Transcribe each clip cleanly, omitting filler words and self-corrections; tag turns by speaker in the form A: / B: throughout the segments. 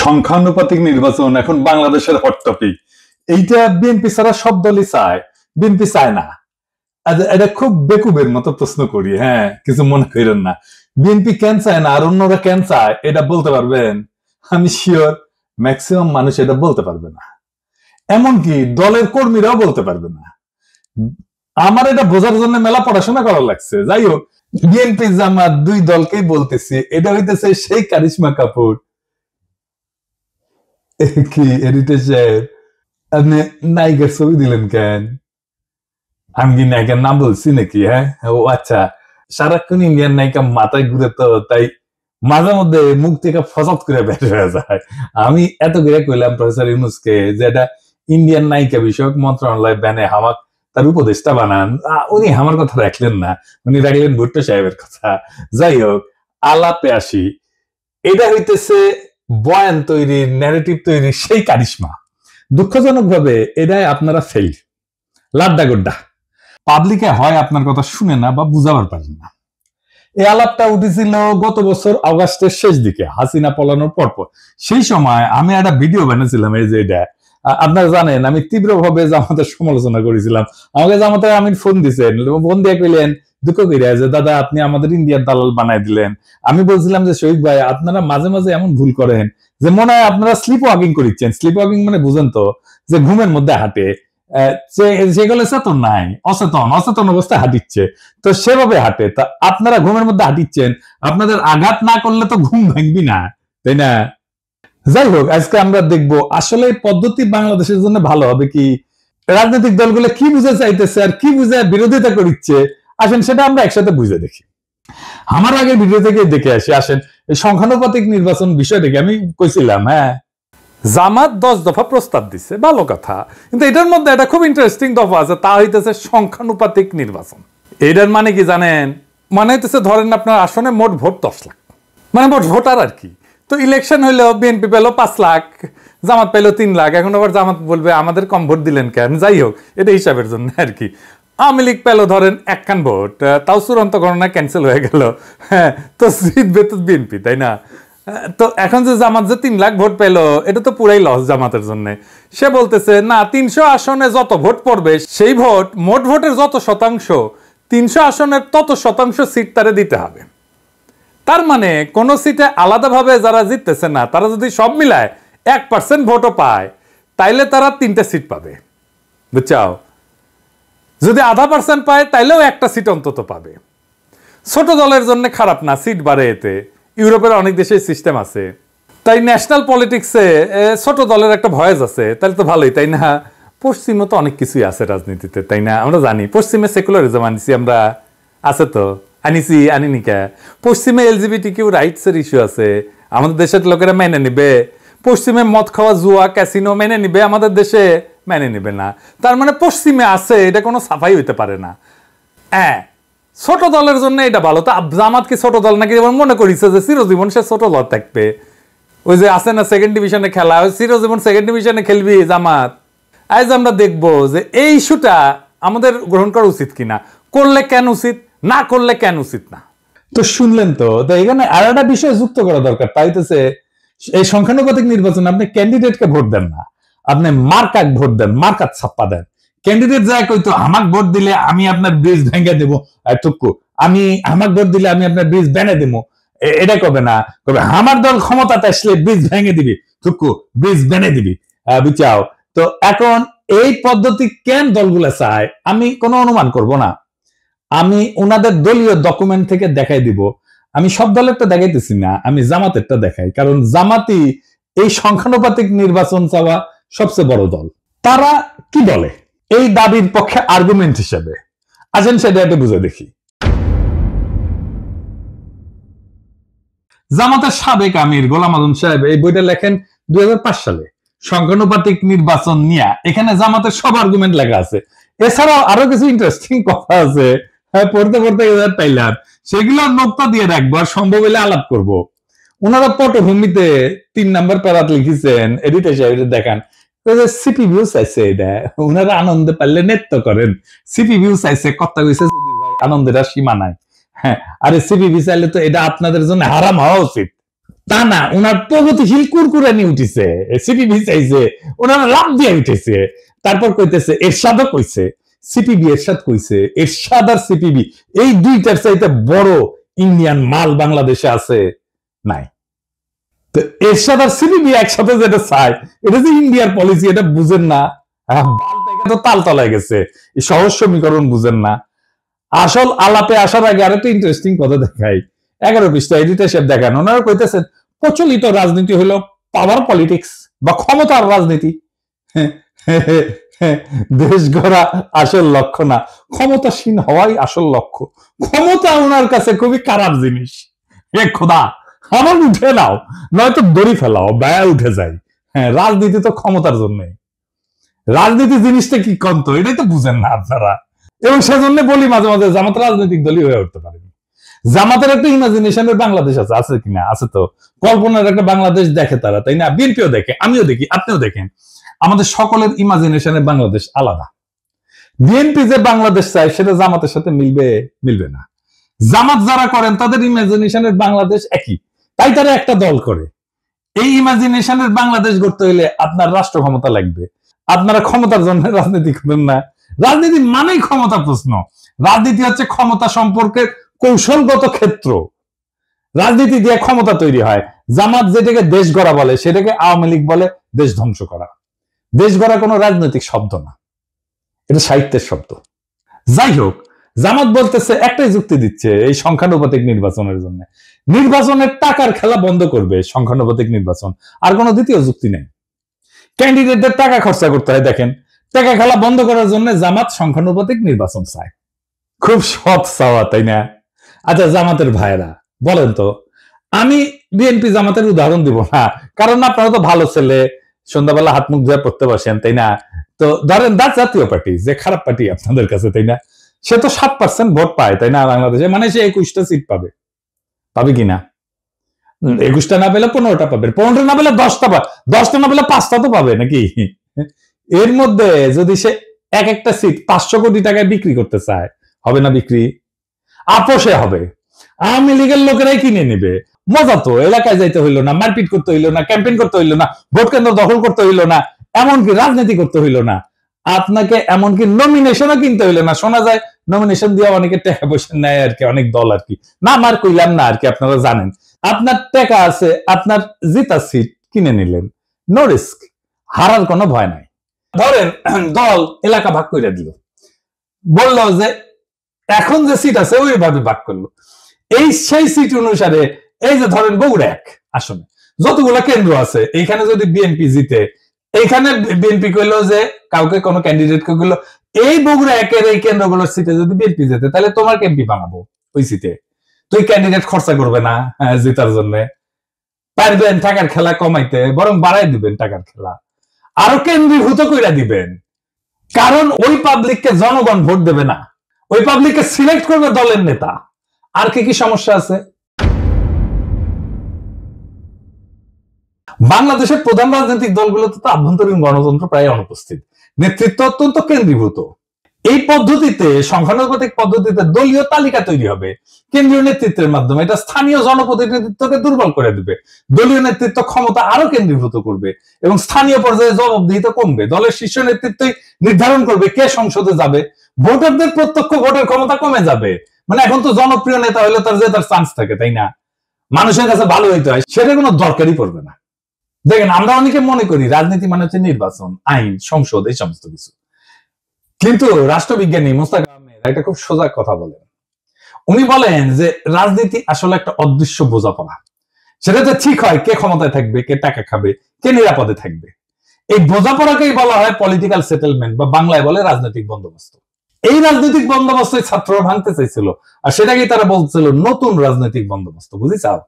A: সংখ্যানুপাতিক নির্বাচন এখন বাংলাদেশের হট টপিক। এইটা বিএনপি ছাড়া সব দলই চায়, বিএনপি চায় না। এটা খুব বেকুবের মতো প্রশ্ন করি, হ্যাঁ, কিছু মনে করেন না। বিএনপি কেন চায় না আর অন্যরা কেন চায় এটা বলতে পারবেন? আমি শিওর ম্যাক্সিমাম মানুষ এটা বলতে পারবে না, এমনকি দলের কর্মীরাও বলতে পারবে না। আমার এটা বোঝার জন্য মেলা পড়াশোনা করা লাগছে। যাই হোক, বিএনপি জামাত দুই দলকেই বলতেছি, এটা হইতেছে সেই কারিশমা কাপুর। কি এডিটর সাহেব, আপনি নায়িকার ছবি দিলেন কেন? আমি কি নায়িকার নাম বলছি নাকি? হ্যাঁ, ও আচ্ছা, সারাক্ষণ ইন্ডিয়ান নায়িকা মাথায় ঘুরে, তো তাই মাঝে মধ্যে মুখ থেকে ফসাদ করে বের হয়ে যায়। আমি এত করে কইলাম প্রফেসর ইউনূসকে যে এটা ইন্ডিয়ান নায়িকা বিষয়ক মন্ত্রণালয় ব্যানে হামাক তার উপদেষ্টা বানান, উনি আমার কথা রাখলেন না, উনি রাখলেন ভুট্টো সাহেবের কথা। যাই হোক, আলাপে আসি। এটা হইতেছে বয়ান তৈরির, ন্যারেটিভ তৈরির সেই কারিশমা। দুঃখজনক ভাবে এটাই আপনারা ফেল, লাড্ডা গোড্ডা। পাবলিকে হয় আপনার কথা শুনে না বা বুঝাবার পারেন না। এই আলাপটা উঠেছিল গত বছর অগাস্টের শেষ দিকে, হাসিনা পলানোর পরপর। সেই সময় আমি একটা ভিডিও বানিয়েছিলাম, এই যে এটা আপনারা জানেন, আমি তীব্রভাবে জামাতের সমালোচনা করেছিলাম। আমাকে জামাতের আমির ফোন দিচ্ছেন, ফোন দিয়ে কইলেন দুঃখ করিয়া যে দাদা আপনি আমাদের ইন্ডিয়ার দালাল বানাই দিলেন। আমি বলছিলাম যে শহীদ ভাই, আপনারা মাঝে মাঝে এমন ভুল করেন যে মনে হয় আপনারা স্লিপ ওয়াকিং করিচ্ছেন। স্লিপ ওয়াকিং মানে বুঝেন তো, যে ঘুমের মধ্যে হাঁটে, সেগুলো চেতন নাই, অচেতন অচেতন অবস্থায় হাঁটিচ্ছে, তো সেভাবে হাঁটে। তা আপনারা ঘুমের মধ্যে হাঁটিচ্ছেন, আপনাদের আঘাত না করলে তো ঘুম ভাঙবি না, তাই না? যাই হোক, আজকে আমরা দেখবো আসলে পদ্ধতি বাংলাদেশের জন্য ভালো হবে কি, রাজনৈতিক দলগুলো কি বুঝে চাইতেছে আর কি বুঝে বিরোধিতা করছে। আসেন সেটা আমরা একসাথে বুঝে দেখি। আমার আগে ভিডিও থেকে দেখে আসি। আসেন, এই সংখ্যানুপাতিক নির্বাচন বিষয়টাকে আমি কইছিলাম, হ্যাঁ,
B: জামাত 10 দফা প্রস্তাব দিচ্ছে, ভালো কথা, কিন্তু এটার মধ্যে একটা খুব ইন্টারেস্টিং দফা আছে, তা হইতেছে সংখ্যানুপাতিক নির্বাচন। এটার মানে কি জানেন? মানে হইতেছে ধরেন আপনার আসনে মোট ভোট 10 লাখ, মানে মোট ভোটার আর কি। তো ইলেকশন হইলো বিএনপি পেলো 5 লাখ, জামাত পেলো 3 লাখ। এখন আবার জামাত বলবে আমাদের কম ভোট দিলেন কেন? যাই হোক, এটা হিসাবের জন্য আর কি। আওয়ামী লীগ পেলো ধরেন 1 ভোট, তাও চূড়ান্ত গণনা ক্যান্সেল হয়ে গেল, হ্যাঁ, তো জিতবে তো বিএনপি, তাই না? তো এখন যে জামাত যে 3 লাখ ভোট পেলো, এটা তো পুরাই লস জামাতের জন্য। সে বলতেছে না, 300 আসনে যত ভোট পড়বে সেই ভোট, মোট ভোটের যত শতাংশ, 300 আসনের তত শতাংশ সিট তারে দিতে হবে। তার মানে কোন সিটে আলাদাভাবে যারা জিততেছে না, তারা যদি সব মিলায় 1% ভোটও পায়, তাইলে তারা 3টা সিট পাবে, বুঝছাও? যদি 0.5% পায়, তাইলেও একটা সিট অন্তত পাবে। ছোট দলের জন্য খারাপ না, সিট বাড়ে এতে। ইউরোপের অনেক দেশে সিস্টেম আছে। তাই ন্যাশনাল পলিটিক্সে ছোট দলের একটা ভয়েস আছে, তাহলে তো ভালোই, তাই না? পশ্চিমে তো অনেক কিছুই আছে রাজনীতিতে, তাই না? আমরা জানি পশ্চিমে সেকুলারিজম আনিছি আমরা, আছে তো, আনিনি কে? পশ্চিমে LGBTQ রাইটস এর ইস্যু আছে, আমাদের দেশের লোকেরা মেনে নিবে? পশ্চিমে মদ খাওয়া, জুয়া, ক্যাসিনো মেনে নিবে? আমাদের দেশে মেনে নিবে না। তার মানে পশ্চিমে আছে, এটা কোনো সাফাই হইতে পারে না। হ্যাঁ, ছোট দলের জন্য এটা ভালো। তা জামাত কি ছোট দল নাকি? মনে করিছে যে চিরজীবন সে ছোট দল থাকবে। ওই যে আছে না সেকেন্ড ডিভিশনে খেলা, ওই চিরজীবন সেকেন্ড ডিভিশনে খেলবি জামাত। আজ আমরা দেখবো যে এই ইস্যুটা আমাদের গ্রহণ করা উচিত কিনা, করলে কেন উচিত, না করলে কেন উচিত না।
A: তো শুনলেন তো, এখানে আর একটা বিষয় যুক্ত করা দরকার। তাই হচ্ছে এই সংখ্যানুপাতিক নির্বাচনে আপনি ক্যান্ডিডেটকে ভোট দেন না, আপনি মার্কাক ভোট দেন, মার্কাত ছাপ্পা দেন। ক্যান্ডিডেট যায় কইতো আমাক ভোট দিলে আমি আপনার ব্রিজ ভেঙে দেবো, টুকু আমি আমাক ভোট দিলে আমি আপনার ব্রিজ বেনে দেবো, এটা কবে না, কবে আমার দল ক্ষমতাতে আসলে ব্রিজ ভেঙে দিবি, টুকু ব্রিজ বেনে দিবি, বুঝাও? তো এখন এই পদ্ধতি কেন দলগুলা চায় আমি কোনো অনুমান করব না, আমি ওনাদের দলীয় ডকুমেন্ট থেকে দেখাই দিব। আমি সব দলেরটা দেখাইতেছি না, আমি জামাতেরটা দেখাই, কারণ জামাতি এই সংখ্যানুপাতিক নির্বাচন চাওয়া সবচেয়ে বড় দল। তারা কি বলে এই দাবির পক্ষে আর্গুমেন্ট হিসেবে? আসেন সেটা একটু বুঝে দেখি। জামাতের সাবেক আমির গোলাম আজম সাহেব এই বইটা লেখেন 2005 সালে, সংখ্যানুপাতিক নির্বাচন নিয়ে। এখানে জামাতের সব আর্গুমেন্ট লেখা আছে। এছাড়াও আরো কিছু ইন্টারেস্টিং কথা আছে, পড়তে পড়তে পাইলাম, সেগুলো নোকতা দিয়ে রাখবো, আর সম্ভব হলে আলাপ করব। ওনারা পটভূমিতে 3 নাম্বার প্যারাত লিখেছেন, এডিটর সাহেব দেখান, সিপি ভিউ চাইছে, এটা ওনারা আনন্দে পারলে নৃত্য করেন। সিপি ভিউ চাইছে, কথা কইছে আনন্দের আর সীমা নাই। হ্যাঁ, আরে সিপি ভিউ চাইলে তো এটা আপনাদের জন্য হারাম হওয়া উচিত। তা না, ওনার প্রগতিশীল কুরকুরানি উঠেছে, সিপিবি চাইছে, ওনারা লাভ দিয়ে উঠেছে। তারপর কইতেছে এরশাদও কইছে, সিপিবি এরশাদ কইছে, এরশাদ আর সিপিবি এই দুইটার চাইতে বড় ইন্ডিয়ান মাল বাংলাদেশে আছে নাই। তো এরশাদ আর সিপিবি একসাথে যেটা চায়, এটা যে ইন্ডিয়ার পলিসি, এটা বুঝেন না। তো তাল তলায় গেছে, এই সহজ সমীকরণ বুঝেন না। আসল আলাপে আসার আগে আরেকটা ইন্টারেস্টিং কথা দেখাই, 11 পৃষ্ঠা এডিটর সাহেব দেখান, ওনারা কইতেছেন প্রচলিত রাজনীতি হলো পাওয়ার পলিটিক্স বা ক্ষমতার রাজনীতি। দেশ গড়া আসল লক্ষ্য না, ক্ষমতাসীন হওয়াই আসল লক্ষ্য। ক্ষমতা ওনার কাছে খুবই খারাপ জিনিস। খোদা আমার উঠে নাও, নয়তো দড়ি ফেলাও, ব্যয় উঠে যায়। হ্যাঁ, রাজনীতি তো ক্ষমতার জন্য। রাজনীতি জিনিসটা কি কন্ত, এটাই তো বুঝেন না আপনারা। এবং সেজন্য বলি মাঝে মাঝে জামাত রাজনৈতিক দলই হয়ে উঠতে পারেনি। জামাতের একটা ইমাজিনেশনের বাংলাদেশ আছে, আছে কিনা? আছে তো। কল্পনার একটা বাংলাদেশ দেখে তারা, তাই না? বিএনপিও দেখে, আমিও দেখি, আপনিও দেখেন। আমাদের সকলের ইমাজিনেশনের বাংলাদেশ আলাদা। বিএনপি যে বাংলাদেশ চায় সেটা জামাতের সাথে মিলবে না। জামাত যারা করেন তাদের ইমাজিনেশনের বাংলাদেশ একই, তাই তারা একটা দল করে। এই ইমাজিনেশনের বাংলাদেশ গড়তে হইলে আপনার রাষ্ট্র ক্ষমতা লাগবে। আপনারা ক্ষমতার জন্য রাজনীতি করেন না। রাজনীতি মানেই ক্ষমতা প্রশ্ন। রাজনীতি হচ্ছে ক্ষমতা সম্পর্কের কৌশলগত ক্ষেত্র। রাজনীতি দিয়ে ক্ষমতা তৈরি হয়। জামাত যেটাকে দেশ গড়া বলে সেটাকে আওয়ামী লীগ বলে দেশ ধ্বংস করা। দেশ গড়া কোনো রাজনৈতিক শব্দ না, এটা সাহিত্যের শব্দ। যাই হোক, জামাত বলতেছে, একটাই যুক্তি দিচ্ছে এই সংখ্যানুপাতিক নির্বাচনের জন্য, নির্বাচনের টাকার খেলা বন্ধ করবে সংখ্যানুপাতিক নির্বাচন। আর কোনো দ্বিতীয় যুক্তি নেই। ক্যান্ডিডেটদের টাকা খরচা করতে হয়। দেখেন, টাকা খেলা বন্ধ করার জন্য জামাত সংখ্যানুপাতিক নির্বাচন চায়। খুব সৎ চাওয়া, তাই না? আচ্ছা জামাতের ভাইরা বলেন তো, আমি বিএনপি জামাতের উদাহরণ দিব না, কারণ আপনারা তো ভালো ছেলে, সন্ধ্যাবেলা হাত মুখ ধুয়ে পড়তে বসেন, তাই না? তো ধরেন জাতীয় পার্টি যে খারাপ পার্টি আপনাদের কাছে, তাই না? সে তো 7% ভোট পায়, তাই না? বাংলাদেশে মানে সে 21টা সিট পাবে কিনা? 21টা না পেলে 15টা পাবে, 15টা না পেলে 10টা পাবে, 10টা না পেলে 5টা তো পাবে নাকি? এর মধ্যে যদি সে একটা সিট 500 কোটি টাকায় বিক্রি করতে চায়, হবে না বিক্রি? আপোষে হবে। আওয়ামী লীগের লোকেরাই কিনে নেবে। মজা তো, এলাকায় যাইতে হইলো না, মারপিট করতে হইলো না, ক্যাম্পেইন করতে হইলো না, ভোট কেন্দ্র দখল করতে হইলো না, এমনকি রাজনীতি করতে হইলো না, আপনাকে এমনকি নমিনেশনও কিনতে হইলো না। শোনা যায় নমিনেশন দিয়ে অনেকে টাকা পয়সা নেয় আর কি, অনেক দল আর কি। না আমার কইলাম না আর কি, আপনারা জানেন। আপনার টাকা আছে, আপনার জিতা সিট কিনে নিলেন, নো রিস্ক, হারার কোনো ভয় নাই। ধরেন দল এলাকা ভাগ করে দিল, বললো যে এখন যে সিট আছে ওইভাবে ভাগ করলো। সেই সিট অনুসারে এই যে ধরেন বগুড়া 1 আসনে যতগুলো কেন্দ্র আছে, এইখানে যদি বিএনপি জিতে, এইখানে বিএনপি কইলো যে কাউকে কোনো ক্যান্ডিডেটকে কইলো এই বগুড়া 1-এর এই কেন্দ্রগুলোর সিটে যদি বিএনপি জিতে তাহলে তোমার এমপি বানাবো ওই সিটে। তুই ক্যান্ডিডেট খরচা করবে না জেতার জন্য, পারবেন টাকার খেলা কমাইতে, বরং বাড়াই দিবেন টাকার খেলা, আরো কেন্দ্রীভূত কইরা দিবেন। কারণ ওই পাবলিককে জনগণ ভোট দেবে না, ওই পাবলিককে সিলেক্ট করবে দলের নেতা। আর কি সমস্যা আছে? বাংলাদেশের প্রধান রাজনৈতিক দলগুলোতে তো আভ্যন্তরীণ গণতন্ত্র প্রায় অনুপস্থিত, নেতৃত্ব অত্যন্ত কেন্দ্রীভূত। এই পদ্ধতিতে, সংখ্যানুপাতিক পদ্ধতিতে দলীয় তালিকা তৈরি হবে কেন্দ্রীয় নেতৃত্বের মাধ্যমে। এটা স্থানীয় জনপ্রতিনিধিত্বকে দুর্বল করে দিবে। দলীয় নেতৃত্ব ক্ষমতা আরো কেন্দ্রীভূত করবে এবং স্থানীয় পর্যায়ে জবাবদিহিতা কমবে। দলের শীর্ষ নেতৃত্বই নির্ধারণ করবে কে সংসদে যাবে। ভোটারদের প্রত্যক্ষ ভোটের ক্ষমতা কমে যাবে। মানে এখন তো জনপ্রিয় নেতা হলে তার জেতার চান্স থাকে, তাই না? মানুষের কাছে ভালো হইতে হয়, সেটা কোনো দরকারই পড়বে না। দেখেন, আমরা অনেকে মনে করি রাজনীতি মানে হচ্ছে নির্বাচন, আইন, সংসদ, এই সমস্ত কিছু। কিন্তু রাষ্ট্রবিজ্ঞানী মোস্তাক আহমেদ একটা খুব সোজা কথা বলেন। উনি বলেন যে রাজনীতি আসলে একটা অদৃশ্য বোঝাপড়া। সেটাতে ঠিক হয় কে ক্ষমতায় থাকবে, কে টাকা খাবে, কে নিরাপদে থাকবে। এই বোঝাপড়াকেই বলা হয় পলিটিক্যাল সেটেলমেন্ট, বা বাংলায় বলে রাজনৈতিক বন্দোবস্ত। এই রাজনৈতিক বন্দোবস্ত ছাত্ররা ভাঙতে চাইছিল, আর সেটাকেই তারা বলছিল নতুন রাজনৈতিক বন্দোবস্ত। বুঝিছাও?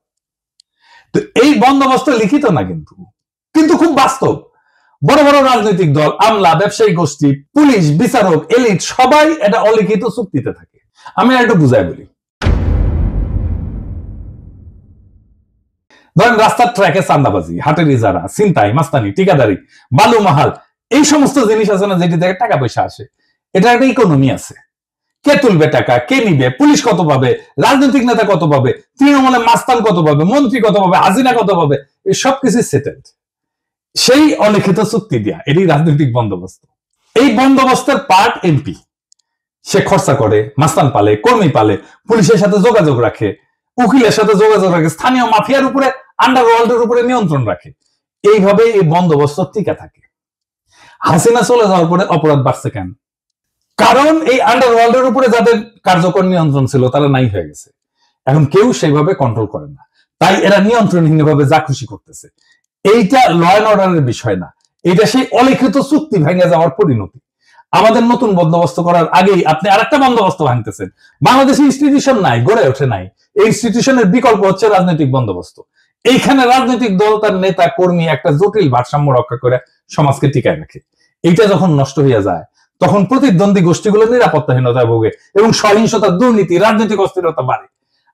A: তো এই বন্দোবস্ত লিখিত না, কিন্তু খুব বাস্তব। বড় বড় রাজনৈতিক দল, আমলা, ব্যবসায়ী গোষ্ঠী, পুলিশ, বিচারক, এলিট সবাই এটা অলিখিত চুক্তিতে থাকে। আমি একটু বুঝাই বলি। ধরেন রাস্তার ট্র্যাকে চাঁদাবাজি, হাটের ইজারা, ছিনতাই, মাস্তানি, ঠিকাদারি, বালু মাহাল, এই সমস্ত জিনিস আছে না, যেটি থেকে টাকা পয়সা আসে, এটা একটা ইকোনমি আছে। কে তুলবে টাকা, কে নিবে, পুলিশ কত পাবে, রাজনৈতিক নেতা কত পাবে, তৃণমূলের মাস্তান কত পাবে, মন্ত্রী কত পাবে, হাসিনা কত পাবে, এই সবকিছু সেটেলড সেই অলিখিত চুক্তি দিয়া। এটি রাজনৈতিক বন্দোবস্ত। এই বন্দোবস্তের পার্ট এমপি। সে খরচা করে, মাস্তান পালে, কর্মী পালে, পুলিশের সাথে যোগাযোগ রাখে, উকিলের সাথে যোগাযোগ রাখে, স্থানীয় মাফিয়ার উপরে, আন্ডারওয়ার্ল্ডের উপরে নিয়ন্ত্রণ রাখে। এইভাবে এই বন্দোবস্ত টিকে থাকে। হাসিনা চলে যাওয়ার পরে অপরাধ বাড়ছে কেন? কারণ এই আন্ডারওয়ার্ল্ডের উপরে যাদের কার্যকর নিয়ন্ত্রণ ছিল তারা নাই হয়ে গেছে। এখন কেউ সেইভাবে কন্ট্রোল করে না, তাই এরা নিয়ন্ত্রণহীনভাবে যা খুশি করতেছে। এইটা ল অ্যান্ড অর্ডারের বিষয় না, এটা সেই অলিখিত চুক্তি ভেঙে যাওয়ার পরিণতি। আমাদের নতুন বন্দোবস্ত করার আগেই আপনি আরেকটা বন্দোবস্ত ভাঙতেছেন। বাংলাদেশে ইনস্টিটিউশন নাই, গড়ে ওঠে নাই। এই ইনস্টিটিউশনের বিকল্প হচ্ছে রাজনৈতিক বন্দোবস্ত। এইখানে রাজনৈতিক দল তার নেতা কর্মী একটা জটিল ভারসাম্য রক্ষা করে সমাজকে টিকায় রাখে। এইটা যখন নষ্ট হয়ে যায় তখন প্রতিদ্বন্দ্বী গোষ্ঠীগুলো নিরাপত্তাহীনতায় ভোগে এবং সহিংসতা, দুর্নীতি, রাজনৈতিক অস্থিরতা বাড়ে।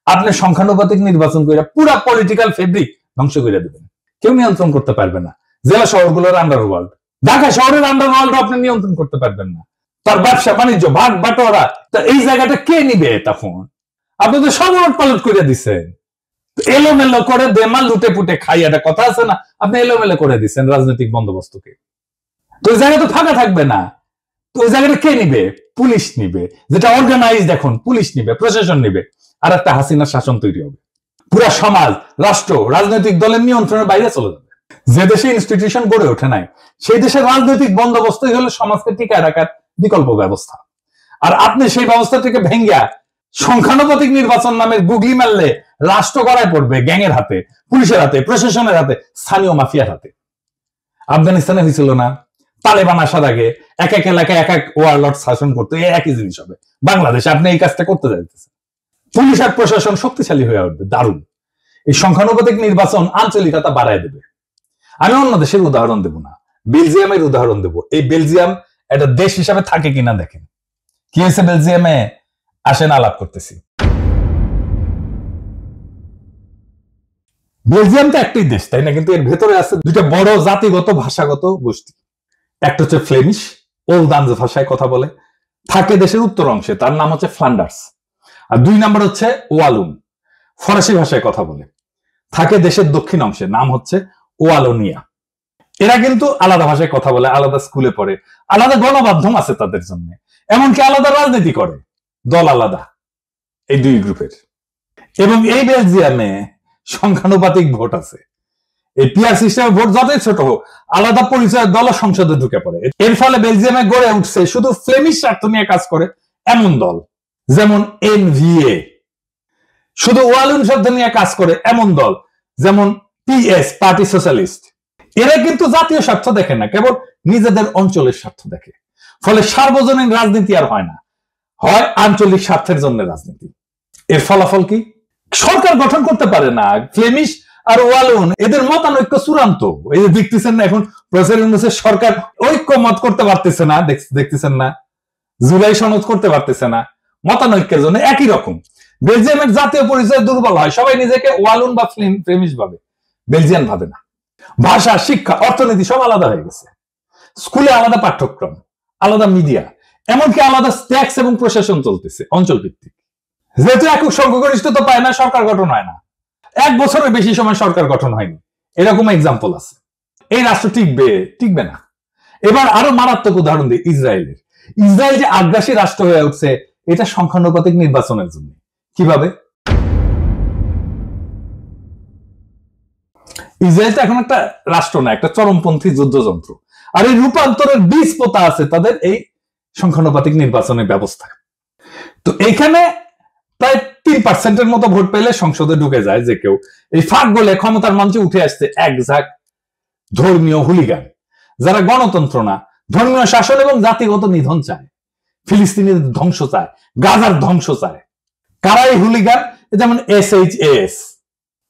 A: আপনি সংখ্যানুপাতিক নির্বাচন করে পুরা পলিটিক্যাল ফেব্রিক ধ্বংস করে দেবেন। কেউ নিয়ন্ত্রণ করতে পারবে না। জেলা শহরগুলোর আন্ডারওয়ার্ল্ড, ঢাকা শহরের আন্ডারওয়ার্ল্ড আপনি নিয়ন্ত্রণ করতে পারবেন না। তার ব্যবসা বাণিজ্য, ভাগ বাটোয়ারা, এই জায়গাটা কে নিবে? তখন আপনি তো সব উলট পালট করে দিচ্ছেন। এলোমেলো করে দেমাল লুটে পুটে খাই, একটা কথা আছে না, আপনি এলোমেলো করে দিচ্ছেন রাজনৈতিক বন্দোবস্তকে। তো ওই জায়গা তো ফাঁকা থাকবে না। তো ওই জায়গাটা কে নিবে? পুলিশ নিবে, যেটা অর্গানাইজড। এখন পুলিশ নিবে, প্রশাসন নিবে, আর একটা হাসিনার শাসন তৈরি হবে। পুরা সমাজ, রাষ্ট্র রাজনৈতিক দলের নিয়ন্ত্রণের বাইরে চলে যাবে। যে দেশে ইনস্টিটিউশন গড়ে ওঠে নাই সেই দেশের রাজনৈতিক বন্দোবস্তই হলো সমাজকে টিকায় রাখার বিকল্প ব্যবস্থা। আর আপনি সেই ব্যবস্থাটিকে ভেঙ্গা সংখ্যানুপাতিক নির্বাচন নামের গুগলি মারলে রাষ্ট্র গড়ায় পড়বে গ্যাংয়ের হাতে, পুলিশের হাতে, প্রশাসনের হাতে, স্থানীয় মাফিয়ার হাতে। আফগানিস্তানে হয়েছিল না, তালেবান আসার আগে এক এক এলাকায় এক এক ওয়ারলর্ড শাসন করতো, একই জিনিস হবে বাংলাদেশে। আপনি এই কাজটা করতে যাইতেছেন। পুলিশ আর প্রশাসন শক্তিশালী হয়ে উঠবে, দারুণ। এই সংখ্যানুপাতিক নির্বাচন আঞ্চলিকতা বাড়ায় দেবে। আমি অন্য দেশের উদাহরণ দেব না, বেলজিয়ামের উদাহরণ দেব। এই বেলজিয়াম একটা দেশ হিসাবে থাকে কিনা দেখেন। কি হয়েছে বেলজিয়ামে? আসেন আলাপ করতেছি। বেলজিয়াম তো একটাই দেশ, তাই না? কিন্তু এর ভেতরে আছে দুইটা বড় জাতিগত ভাষাগত গোষ্ঠী। একটা হচ্ছে ফ্লেমিশ, ওলদান্স ভাষায় কথা বলে, থাকে দেশের উত্তর অংশে, তার নাম হচ্ছে ফ্লান্ডার্স। আর দুই নাম্বার হচ্ছে ওয়ালুন, ফরাসি ভাষায় কথা বলে, থাকে দেশের দক্ষিণ অংশে, নাম হচ্ছে ওয়ালোনিয়া। এরা কিন্তু আলাদা ভাষায় কথা বলে, আলাদা স্কুলে পড়ে, আলাদা গণমাধ্যম আছে তাদের জন্য, এমনকি আলাদা রাজনীতি করে, দল আলাদা এই দুই গ্রুপের। এবং এই বেলজিয়ামে সংখ্যানুপাতিক ভোট আছে। এই পিয়ার সিস্টেমে ভোট যতই ছোট হোক, আলাদা পরিচয়ের দল সংসদে ঢুকে পড়ে। এর ফলে বেলজিয়ামে গড়ে উঠছে শুধু ফ্লেমিশ স্বার্থ নিয়ে কাজ করে এমন দল, যেমন এনভিএ। শুধু ওয়ালুন শব্দ নিয়ে কাজ করে এমন দল, যেমন পিএস, পার্টি সোশ্যালিস্ট। এরা কিন্তু জাতীয় স্বার্থ দেখে না, কেবল নিজেদের অঞ্চলের স্বার্থ দেখে। ফলে সার্বজনীন রাজনীতি আর হয় না, হয় আঞ্চলিক স্বার্থের জন্য রাজনীতি। এর ফলাফল কি? সরকার গঠন করতে পারে না। ফ্লেমিশ আর ওয়ালুন এদের মতানৈক্য চূড়ান্ত। এই যে দেখতেছেন না, এখন প্রফেসর ইউনূসের সরকার ঐক্যমত করতে পারতেছে না, দেখতেছেন না, জুলাই সনদ করতে পারতেছে না, মতানৈক্যের জন্য। একই রকম বেলজিয়ামের জাতীয় পরিচয় দুর্বল হয়, সবাই নিজেকে ওয়ালুন বা ফ্লেমিশ ভাবে, বেলজিয়ান ভাবে না। ভাষা, শিক্ষা, অর্থনীতি সব আলাদা হয়ে গেছে। স্কুলে আলাদা পাঠ্যক্রম, আলাদা মিডিয়া, এমনকি আলাদা ট্যাক্স এবং প্রশাসন চলতেছে অঞ্চল ভিত্তিক। যেহেতু একক সংখ্যাগরিষ্ঠতা পায় না, সরকার গঠন হয় না। 1 বছরের বেশি সময় সরকার গঠন হয়নি, এরকম এক্সাম্পল আছে। এই রাষ্ট্র টিকবে না। এবার আরো মারাত্মক উদাহরণ দিই ইসরায়েলের। ইসরায়েল যে আগ্রাসী রাষ্ট্র হয়ে উঠছে, এটা সংখ্যানুপাতিক নির্বাচনের জন্য। কিভাবে? ইসরায়েল এখন একটা রাষ্ট্র না, একটা চরমপন্থী যুদ্ধযন্ত্র। আর এই রূপান্তরের বীজ পোতা আছে তাদের এই সংখ্যানুপাতিক নির্বাচনের ব্যবস্থায়। তো এইখানে প্রায় 3% মতো ভোট পেলে সংসদে ঢুকে যায় যে কেউ। এই ফাঁক গলে ক্ষমতার মঞ্চে উঠে আসছে একঝাঁক ধর্মীয় হুলিগান, যারা গণতন্ত্র না, ধর্মীয় শাসন এবং জাতিগত নিধন চায়, ফিলিস্তিনের ধ্বংস চায়, গাজার ধ্বংস চায়। কারা এই হুলিগান? যেমন SHAS,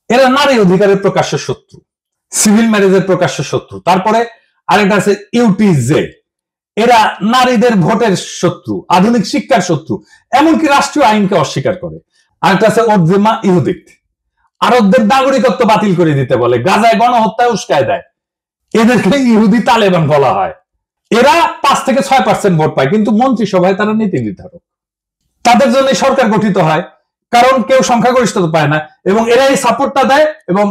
A: এরা নারী অধিকারের প্রকাশ্য শত্রু, সিভিল ম্যারেজের প্রকাশ্য শত্রু। তারপরে আরেকটা আছে UTZ, এরা নারীদের ভোটের শত্রু, আধুনিক শিক্ষার শত্রু, এমনকি রাষ্ট্রীয় আইনকে অস্বীকার করে। আরেকটা আছে ওরজেমা ইহুদিক, আরবদের নাগরিকত্ব বাতিল করে দিতে বলে, গাজায় গণহত্যায় উস্কায় দেয়। এদেরকে ইহুদি তালেবান বলা হয়। এরা 5 থেকে 6% ভোট পায়, কিন্তু মন্ত্রিসভায় তারা নীতি নির্ধারক। তাদের জন্য সরকার গঠিত হয়, কারণ কেউ সংখ্যাগরিষ্ঠতা পায় না এবং এরাই সাপোর্টটা দেয় এবং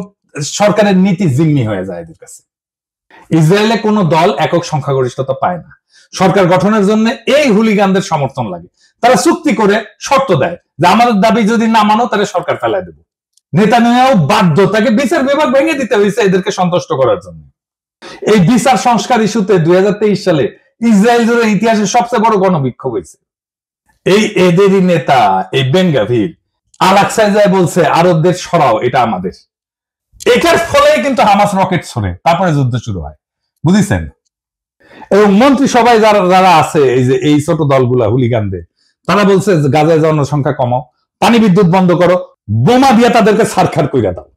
A: সরকারের নীতি জিম্মি হয়ে যায় এদের কাছে। ইসরায়েলে কোনো দল একক সংখ্যাগরিষ্ঠতা পায় না। সরকার গঠনের জন্য এই হুলিগানদের সমর্থন লাগে। তারা চুক্তি করে শর্ত দেয় যে আমাদের দাবি যদি না মানো তাহলে সরকার ফেলায় দেব। নেতানিয়াহু বাধ্য, তাকে বিচার বিভাগ ভেঙে দিতে হয়েছে এদেরকে সন্তুষ্ট করার জন্য। এই বিচার সংস্কার ইস্যুতে 2023 সালে ইসরায়েল জুড়ে ইতিহাসের সবচেয়ে বড় গণবিক্ষোভ হয়েছে। এই এদেরই নেতা এই বেন গাভির আল-আকসায় যায় বলছে আরবদের সরাও, এটা আমাদের। এটার ফলে কিন্তু হামাস রকেট ছড়ে, তারপরে যুদ্ধ শুরু হয়, বুঝেছেন? এবং মন্ত্রী সবাই যারা আছে এই যে এই ছোট দলগুলা হুলিগানদের, তারা বলছে গাজায় জনসংখ্যা কমাও, পানি বিদ্যুৎ বন্ধ করো, বোমা দিয়ে তাদেরকে ছারখার কইরা দাও।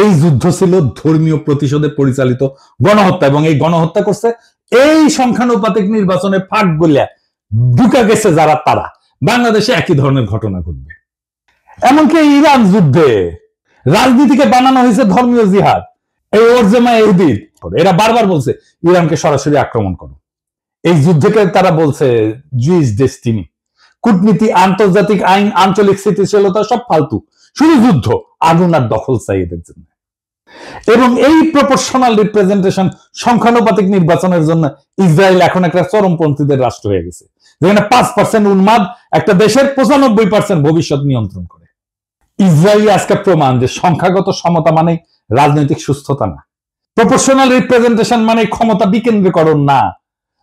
A: এই যুদ্ধ ছিল ধর্মীয় প্রতিশোধে পরিচালিত গণহত্যা এবং এই গণহত্যা করছে এই সংখ্যানুপাতিক নির্বাচনে ফাঁক গলিয়া ঢুকা গেছে যারা, তারা বাংলাদেশে একই ধরনের ঘটনা ঘটবে। এমনকি ইরান যুদ্ধে রাজনীতিকে বানানো হয়েছে ধর্মীয় জিহাদ। এই ওরজেমা ইহুদি এরা বারবার বলছে ইরানকে সরাসরি আক্রমণ করো। এই যুদ্ধকে তারা বলছে জুইস ডেস্টিনি। কূটনীতি, আন্তর্জাতিক আইন, আঞ্চলিক স্থিতিশীলতা সব ফালতু, শুধু যুদ্ধ, আগুন আর দখল চাই এদের জন্য। এবং এই প্রপোর্শনাল রিপ্রেজেন্টেশন সংখ্যানুপাতিক নির্বাচনের জন্য ইসরায়েল এখন একটা চরমপন্থীদের রাষ্ট্র হয়ে গেছে, যেখানে 5% উন্মাদ একটা দেশের 95% ভবিষ্যৎ নিয়ন্ত্রণ করে। ইসরায়েল আজকে প্রমাণ যে সংখ্যাগত সমতা মানে রাজনৈতিক সুস্থতা না, প্রপোর্শনাল রিপ্রেজেন্টেশন মানে ক্ষমতা বিকেন্দ্রীকরণ না,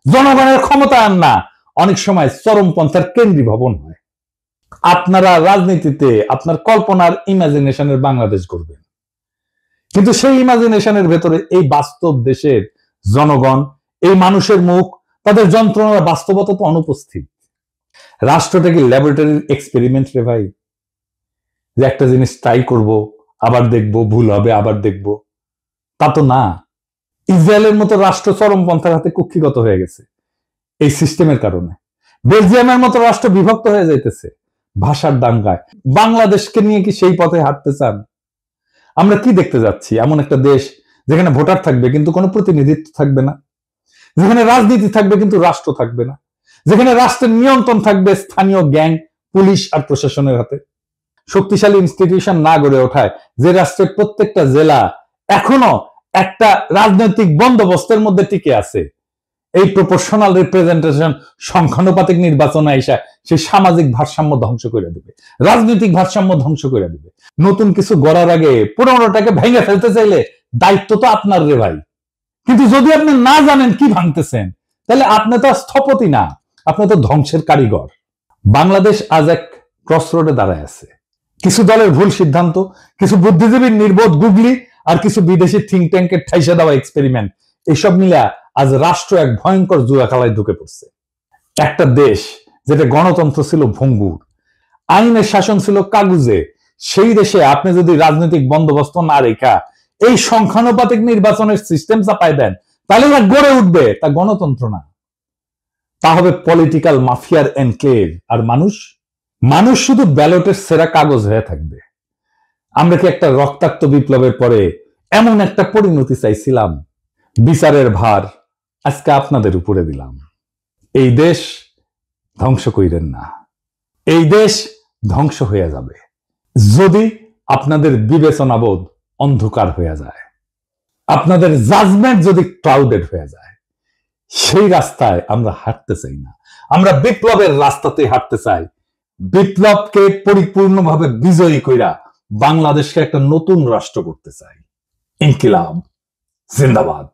A: জনগণের ক্ষমতায়ন না, অনেক সময় চরমপন্থার কেন্দ্রীভবন হয়। আপনারা রাজনীতিতে আপনার কল্পনার ইমাজিনেশনের বাংলাদেশ করবেন, কিন্তু সেই ইমাজিনেশনের ভেতরে এই বাস্তব দেশের জনগণ, এই মানুষের মুখ, তাদের যন্ত্রণার বাস্তবতা তো অনুপস্থিত। রাষ্ট্রটা কি ল্যাবরেটরির এক্সপেরিমেন্ট রে ভাই, যে একটা জিনিস ট্রাই করব, আবার দেখব, ভুল হবে, আবার দেখব? তা তো না। ইসরায়েলের মতো রাষ্ট্র চরমপন্থার হাতে কুক্ষিগত হয়ে গেছে এই সিস্টেমের কারণে। বেলজিয়ামের মতো রাষ্ট্র বিভক্ত হয়ে যাইতেছে ভাষার দাঙ্গায়। বাংলাদেশকে নিয়ে কি সেই পথে হাঁটতে চান? আমরা কি দেখতে যাচ্ছি? এমন একটা দেশ যেখানে ভোটার থাকবে কিন্তু কোনো প্রতিনিধিত্ব থাকবে না, যেখানে রাজনীতি থাকবে কিন্তু রাষ্ট্র থাকবে না, যেখানে রাষ্ট্রের নিয়ন্ত্রণ থাকবে স্থানীয় গ্যাং, পুলিশ আর প্রশাসনের হাতে। শক্তিশালী ইনস্টিটিউশন না গড়ে ওঠায় যে রাষ্ট্রের প্রত্যেকটা জেলা এখনো একটা রাজনৈতিক বন্দোবস্তের মধ্যে টিকে আছে, এই প্রপোর্শনাল রিপ্রেজেন্টেশন সংখ্যানুপাতিক নির্বাচনে আইসা সেই সামাজিক ভারসাম্য ধ্বংস করে দেবে, রাজনৈতিক ভারসাম্য ধ্বংস করে দেবে। নতুন কিছু গড়ার আগে পুরোনোটাকে ভেঙে ফেলতে চাইলে দায়িত্ব তো আপনার রে ভাই। কিন্তু যদি আপনি না জানেন কি ভাঙতেছেন, তাহলে আপনি তো স্থপতি না, আপনি তো ধ্বংসের কারিগর। বাংলাদেশ আজ এক ক্রসরোডে দাঁড়ায় আছে। কিছু দলের ভুল সিদ্ধান্ত, কিছু বুদ্ধিজীবীর নির্বোধ গুগলি আর কিছু বিদেশি থিঙ্ক ট্যাঙ্কের ঠাইসা দেওয়া এক্সপেরিমেন্ট, এইসব মিলে আজ রাষ্ট্র এক ভয়ঙ্কর জুয়া খেলায় ঢুকে পড়ছে। একটা দেশ যেটা গণতন্ত্র ছিল ভঙ্গুর, আইনের শাসন ছিল কাগুজে, সেই দেশে আপনি যদি রাজনৈতিক বন্দোবস্ত না রেখা এই সংখ্যানুপাতিক নির্বাচনের সিস্টেম চাপায় দেন, তাহলে যা গড়ে উঠবে তা গণতন্ত্র না, তা হবে পলিটিক্যাল মাফিয়ার এনক্লেভ। আর মানুষ শুধু ব্যালটের সেরা কাগজ হয়ে থাকবে। আমরা কি একটা রক্তাক্ত বিপ্লবের পরে এমন একটা পরিণতি চাইছিলাম? বিচারের ভার আজকে আপনাদের উপরে দিলাম। এই দেশ ধ্বংস কইরেন না, এই দেশ ধ্বংস হয়ে যাবে যদি আপনাদের বিবেচনাবোধ অন্ধকার হয়ে যায়, আপনাদের জাজমেন্ট যদি ক্লাউডেড হয়ে যায়। সেই রাস্তায় আমরা হাঁটতে চাই না, আমরা বিপ্লবের রাস্তাতে হাঁটতে চাই। বিপ্লবকে পরিপূর্ণভাবে বিজয়ী কইরা বাংলাদেশকে একটা নতুন রাষ্ট্র করতে চাই। ইনকিলাব জিন্দাবাদ।